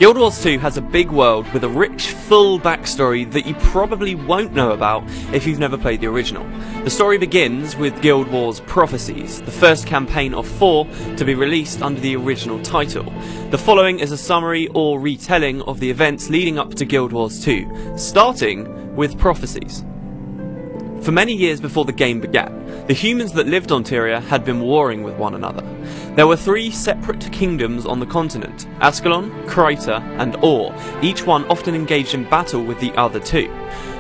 Guild Wars 2 has a big world with a rich, full backstory that you probably won't know about if you've never played the original. The story begins with Guild Wars Prophecies, the first campaign of 4 to be released under the original title. The following is a summary or retelling of the events leading up to Guild Wars 2, starting with Prophecies. For many years before the game began, the humans that lived on Tyria had been warring with one another. There were 3 separate kingdoms on the continent, Ascalon, Kryta and Or, each one often engaged in battle with the other 2.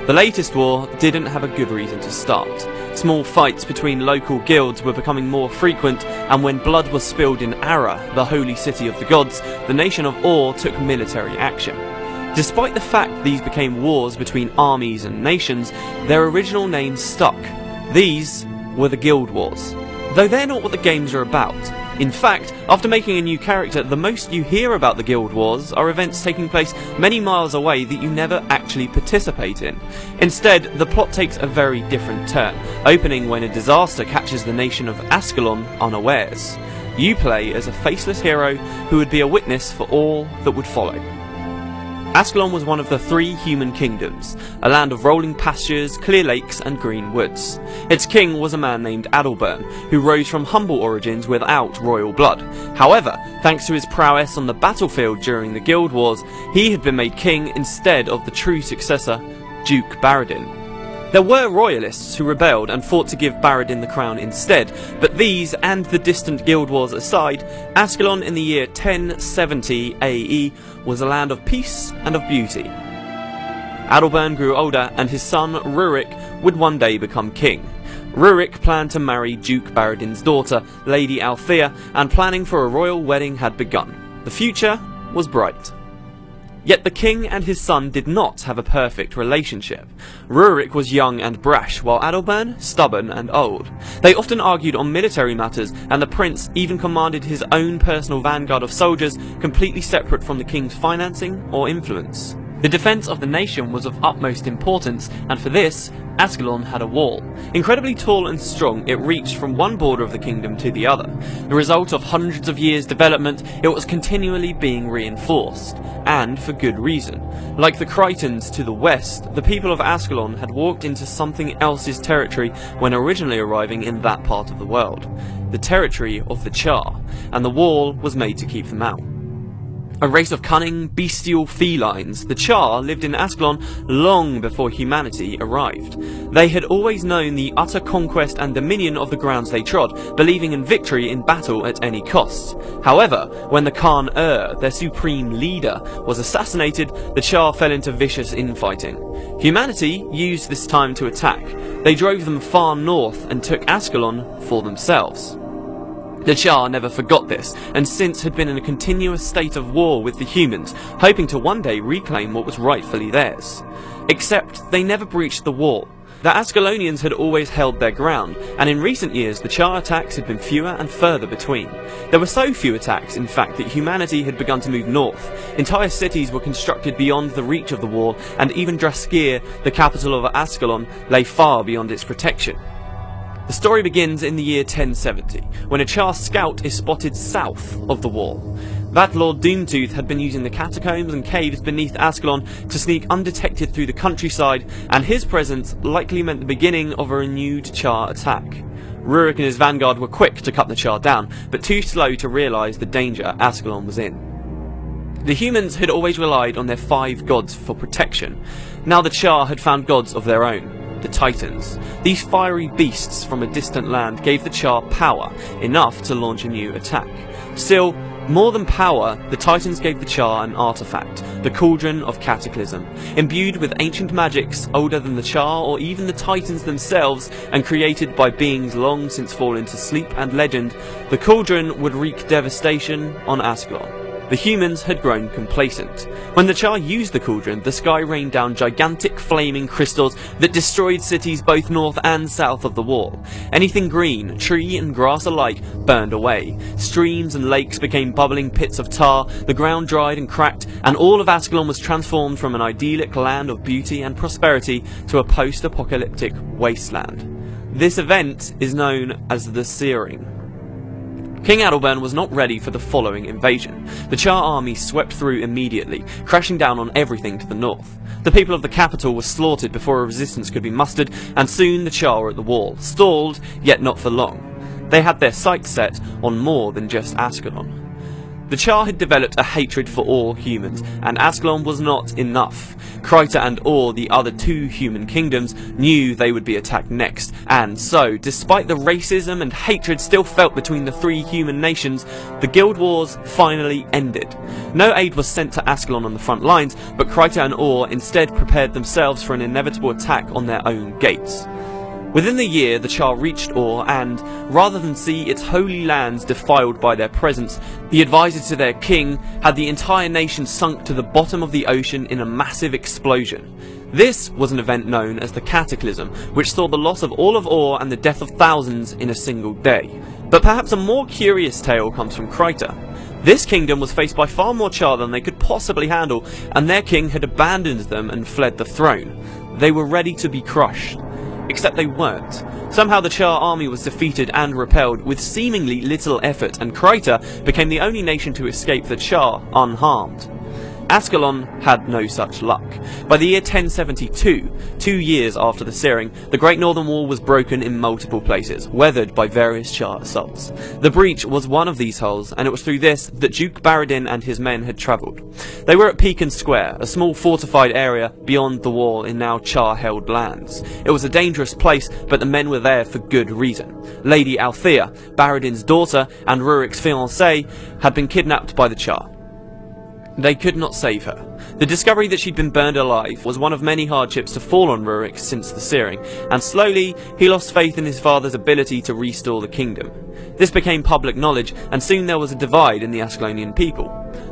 The latest war didn't have a good reason to start. Small fights between local guilds were becoming more frequent, and when blood was spilled in Ara, the holy city of the gods, the nation of Or took military action. Despite the fact these became wars between armies and nations, their original names stuck. These were the Guild Wars. Though they're not what the games are about. In fact, after making a new character, the most you hear about the Guild Wars are events taking place many miles away that you never actually participate in. Instead, the plot takes a very different turn, opening when a disaster catches the nation of Ascalon unawares. You play as a faceless hero who would be a witness for all that would follow. Ascalon was one of the 3 human kingdoms, a land of rolling pastures, clear lakes and green woods. Its king was a man named Adalbern, who rose from humble origins without royal blood. However, thanks to his prowess on the battlefield during the Guild Wars, he had been made king instead of the true successor, Duke Baradin. There were royalists who rebelled and fought to give Baradin the crown instead, but these and the distant Guild Wars aside, Ascalon in the year 1070 AE was a land of peace and of beauty. Adalbern grew older and his son Rurik would one day become king. Rurik planned to marry Duke Baradin's daughter, Lady Althea, and planning for a royal wedding had begun. The future was bright. Yet the king and his son did not have a perfect relationship. Rurik was young and brash, while Adalbern stubborn and old. They often argued on military matters, and the prince even commanded his own personal vanguard of soldiers completely separate from the king's financing or influence. The defence of the nation was of utmost importance, and for this, Ascalon had a wall. Incredibly tall and strong, it reached from one border of the kingdom to the other. The result of hundreds of years' development, it was continually being reinforced, and for good reason. Like the Krytans to the west, the people of Ascalon had walked into something else's territory when originally arriving in that part of the world. The territory of the Char, and the wall was made to keep them out. A race of cunning, bestial felines, the Char lived in Ascalon long before humanity arrived. They had always known the utter conquest and dominion of the grounds they trod, believing in victory in battle at any cost. However, when the Khan their supreme leader, was assassinated, the Char fell into vicious infighting. Humanity used this time to attack. They drove them far north and took Ascalon for themselves. The Char never forgot this, and since had been in a continuous state of war with the humans, hoping to one day reclaim what was rightfully theirs. Except they never breached the wall. The Ascalonians had always held their ground, and in recent years the Char attacks had been fewer and further between. There were so few attacks, in fact, that humanity had begun to move north. Entire cities were constructed beyond the reach of the wall, and even Draskir, the capital of Ascalon, lay far beyond its protection. The story begins in the year 1070, when a Char scout is spotted south of the wall. That Lord Doontooth had been using the catacombs and caves beneath Ascalon to sneak undetected through the countryside, and his presence likely meant the beginning of a renewed Char attack. Rurik and his vanguard were quick to cut the Char down, but too slow to realise the danger Ascalon was in. The humans had always relied on their 5 gods for protection. Now the Char had found gods of their own. The Titans. These fiery beasts from a distant land gave the Char power, enough to launch a new attack. Still, more than power, the Titans gave the Char an artifact, the Cauldron of Cataclysm. Imbued with ancient magics older than the Char or even the Titans themselves, and created by beings long since fallen to sleep and legend, the Cauldron would wreak devastation on Ascalon. The humans had grown complacent. When the Char used the cauldron, the sky rained down gigantic flaming crystals that destroyed cities both north and south of the wall. Anything green, tree and grass alike, burned away. Streams and lakes became bubbling pits of tar, the ground dried and cracked, and all of Ascalon was transformed from an idyllic land of beauty and prosperity to a post-apocalyptic wasteland. This event is known as the Searing. King Adalbern was not ready for the following invasion. The Char army swept through immediately, crashing down on everything to the north. The people of the capital were slaughtered before a resistance could be mustered, and soon the Char were at the wall, stalled, yet not for long. They had their sights set on more than just Ascalon. The Char had developed a hatred for all humans, and Ascalon was not enough. Kryta and Or, the other two human kingdoms, knew they would be attacked next, and so, despite the racism and hatred still felt between the three human nations, the guild wars finally ended. No aid was sent to Ascalon on the front lines, but Kryta and Or instead prepared themselves for an inevitable attack on their own gates. Within the year, the Char reached Or and, rather than see its holy lands defiled by their presence, the advisor to their king had the entire nation sunk to the bottom of the ocean in a massive explosion. This was an event known as the Cataclysm, which saw the loss of all of Or and the death of thousands in a single day. But perhaps a more curious tale comes from Kryta. This kingdom was faced by far more Char than they could possibly handle, and their king had abandoned them and fled the throne. They were ready to be crushed. Except they weren't. Somehow the Char army was defeated and repelled with seemingly little effort, and Kryta became the only nation to escape the Char unharmed. Ascalon had no such luck. By the year 1072, 2 years after the Searing, the Great Northern Wall was broken in multiple places, weathered by various Char assaults. The breach was one of these holes, and it was through this that Duke Baradin and his men had travelled. They were at Pecan Square, a small fortified area beyond the wall in now Char-held lands. It was a dangerous place, but the men were there for good reason. Lady Althea, Baradin's daughter and Rurik's fiancée, had been kidnapped by the Char. They could not save her. The discovery that she'd been burned alive was one of many hardships to fall on Rurik since the Searing, and slowly he lost faith in his father's ability to restore the kingdom. This became public knowledge, and soon there was a divide in the Ascalonian people.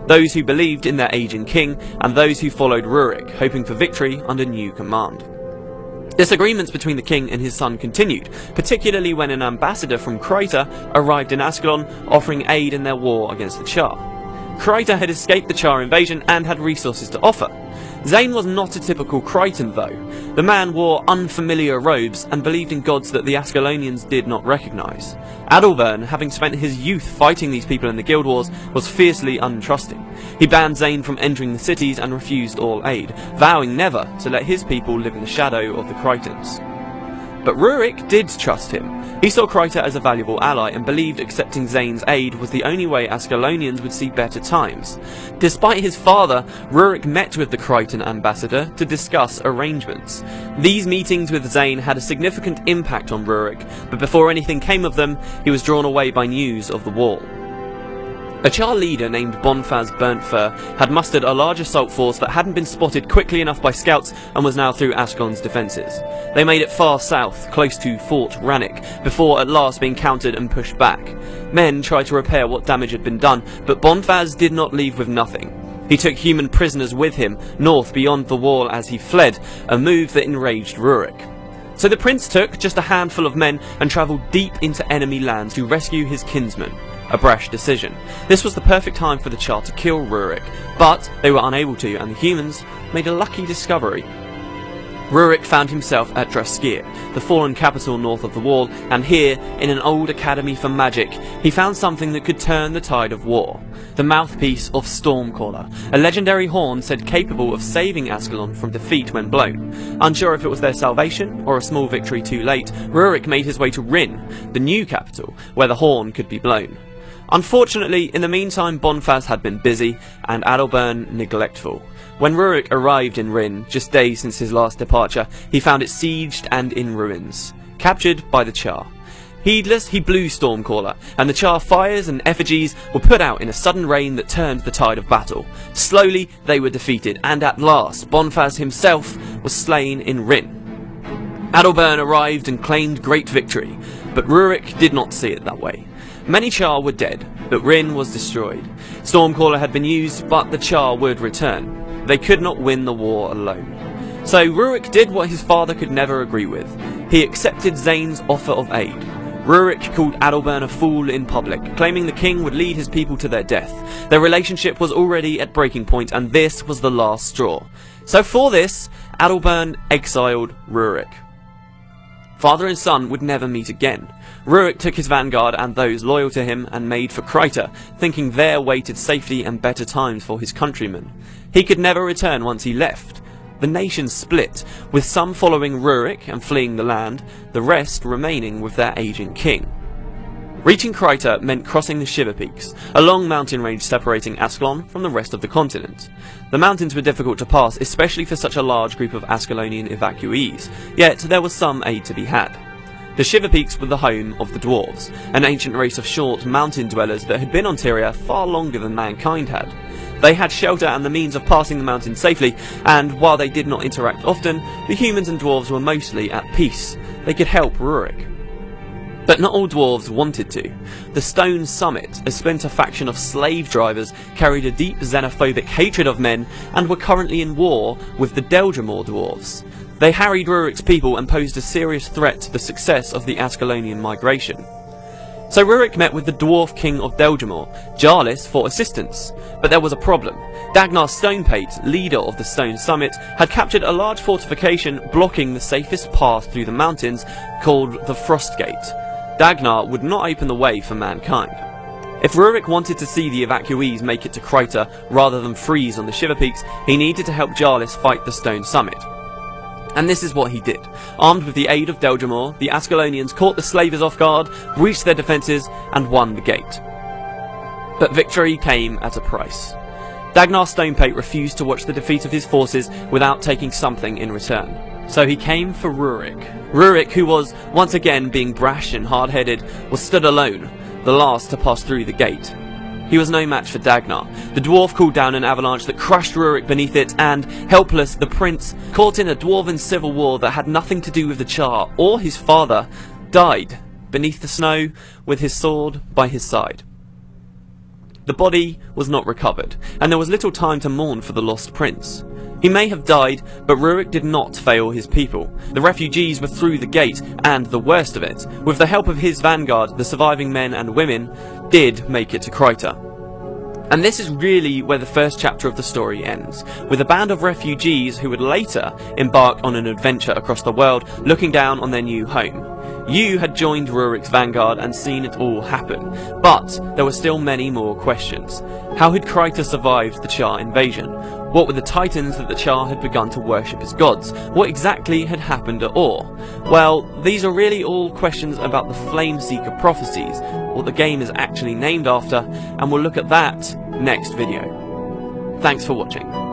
Those who believed in their aging king, and those who followed Rurik, hoping for victory under new command. Disagreements between the king and his son continued, particularly when an ambassador from Kryta arrived in Ascalon, offering aid in their war against the Char. Kryta had escaped the Char invasion and had resources to offer. Zayn was not a typical Krytan though. The man wore unfamiliar robes and believed in gods that the Ascalonians did not recognise. Adalbern, having spent his youth fighting these people in the guild wars, was fiercely untrusting. He banned Zayn from entering the cities and refused all aid, vowing never to let his people live in the shadow of the Krytans. But Rurik did trust him. He saw Kryta as a valuable ally and believed accepting Zayn's aid was the only way Ascalonians would see better times. Despite his father, Rurik met with the Krytan ambassador to discuss arrangements. These meetings with Zayn had a significant impact on Rurik, but before anything came of them, he was drawn away by news of the wall. A Char leader named Bonfaz Burntfur had mustered a large assault force that hadn't been spotted quickly enough by scouts and was now through Ascalon's defences. They made it far south, close to Fort Rannick, before at last being countered and pushed back. Men tried to repair what damage had been done, but Bonfaz did not leave with nothing. He took human prisoners with him, north beyond the wall as he fled, a move that enraged Rurik. So the prince took just a handful of men and travelled deep into enemy lands to rescue his kinsman. A brash decision. This was the perfect time for the Char to kill Rurik, but they were unable to, and the humans made a lucky discovery. Rurik found himself at Draskir, the fallen capital north of the wall, and here, in an old academy for magic, he found something that could turn the tide of war. The mouthpiece of Stormcaller, a legendary horn said capable of saving Ascalon from defeat when blown. Unsure if it was their salvation, or a small victory too late, Rurik made his way to Rin, the new capital, where the horn could be blown. Unfortunately, in the meantime, Bonfaz had been busy, and Adalbern neglectful. When Rurik arrived in Rin, just days since his last departure, he found it sieged and in ruins, captured by the Char. Heedless, he blew Stormcaller, and the Char fires and effigies were put out in a sudden rain that turned the tide of battle. Slowly, they were defeated, and at last, Bonfaz himself was slain in Rin. Adalbern arrived and claimed great victory, but Rurik did not see it that way. Many Char were dead, but Rin was destroyed. Stormcaller had been used, but the Char would return. They could not win the war alone. So Rurik did what his father could never agree with. He accepted Zayn's offer of aid. Rurik called Adalbern a fool in public, claiming the king would lead his people to their death. Their relationship was already at breaking point, and this was the last straw. So for this, Adalbern exiled Rurik. Father and son would never meet again. Rurik took his vanguard and those loyal to him and made for Krita, thinking there waited safety and better times for his countrymen. He could never return once he left. The nation split, with some following Rurik and fleeing the land, the rest remaining with their aging king. Reaching Krita meant crossing the Shiver Peaks, a long mountain range separating Ascalon from the rest of the continent. The mountains were difficult to pass, especially for such a large group of Ascalonian evacuees, yet there was some aid to be had. The Shiver Peaks were the home of the dwarves, an ancient race of short mountain dwellers that had been on Tyria far longer than mankind had. They had shelter and the means of passing the mountain safely, and while they did not interact often, the humans and dwarves were mostly at peace. They could help Rurik. But not all dwarves wanted to. The Stone Summit, a splinter faction of slave drivers, carried a deep xenophobic hatred of men and were currently in war with the Deldrimor dwarves. They harried Rurik's people and posed a serious threat to the success of the Ascalonian migration. So Rurik met with the dwarf king of Deldrimor, Jarlis, for assistance. But there was a problem. Dagnar Stonepate, leader of the Stone Summit, had captured a large fortification blocking the safest path through the mountains called the Frostgate. Dagnar would not open the way for mankind. If Rurik wanted to see the evacuees make it to Krita rather than freeze on the Shiver Peaks, he needed to help Jarlis fight the Stone Summit. And this is what he did. Armed with the aid of Deldrimor, the Ascalonians caught the slavers off guard, breached their defences, and won the gate. But victory came at a price. Dagnar Stonepate refused to watch the defeat of his forces without taking something in return. So he came for Rurik. Rurik, who was, once again being brash and hard-headed, was stood alone, the last to pass through the gate. He was no match for Dagnar. The dwarf called down an avalanche that crushed Rurik beneath it, and, helpless, the prince, caught in a dwarven civil war that had nothing to do with the Char or his father, died beneath the snow with his sword by his side. The body was not recovered, and there was little time to mourn for the lost prince. He may have died, but Rurik did not fail his people. The refugees were through the gate, and the worst of it, with the help of his vanguard, the surviving men and women did make it to Krita. And this is really where the first chapter of the story ends, with a band of refugees who would later embark on an adventure across the world, looking down on their new home. You had joined Rurik's vanguard and seen it all happen, but there were still many more questions. How had Krita survived the Char invasion? What were the titans that the Char had begun to worship as gods? What exactly had happened at Or? Well, these are really all questions about the Flameseeker prophecies, what the game is actually named after, and we'll look at that next video. Thanks for watching.